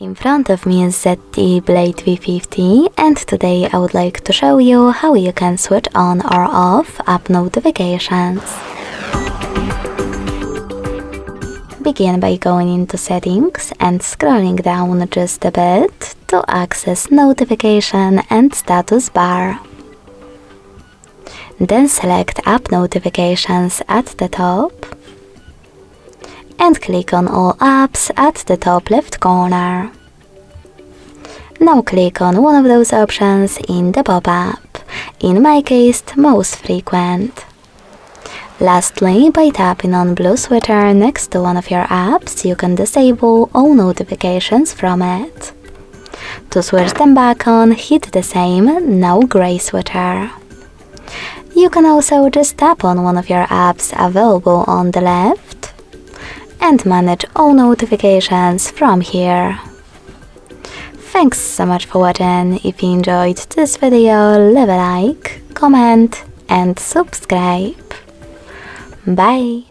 In front of me is ZTE Blade V50, and today I would like to show you how you can switch on or off app notifications. Begin by going into settings and scrolling down just a bit to access notification and status bar. Then select app notifications at the top and click on all apps at the top left corner. Now click on one of those options in the pop-up, in my case most frequent. Lastly, by tapping on blue switcher next to one of your apps, you can disable all notifications from it. To switch them back on, hit the same, now grey switcher. You can also just tap on one of your apps available on the left and manage all notifications from here. Thanks so much for watching. If you enjoyed this video, leave a like, comment and subscribe. Bye!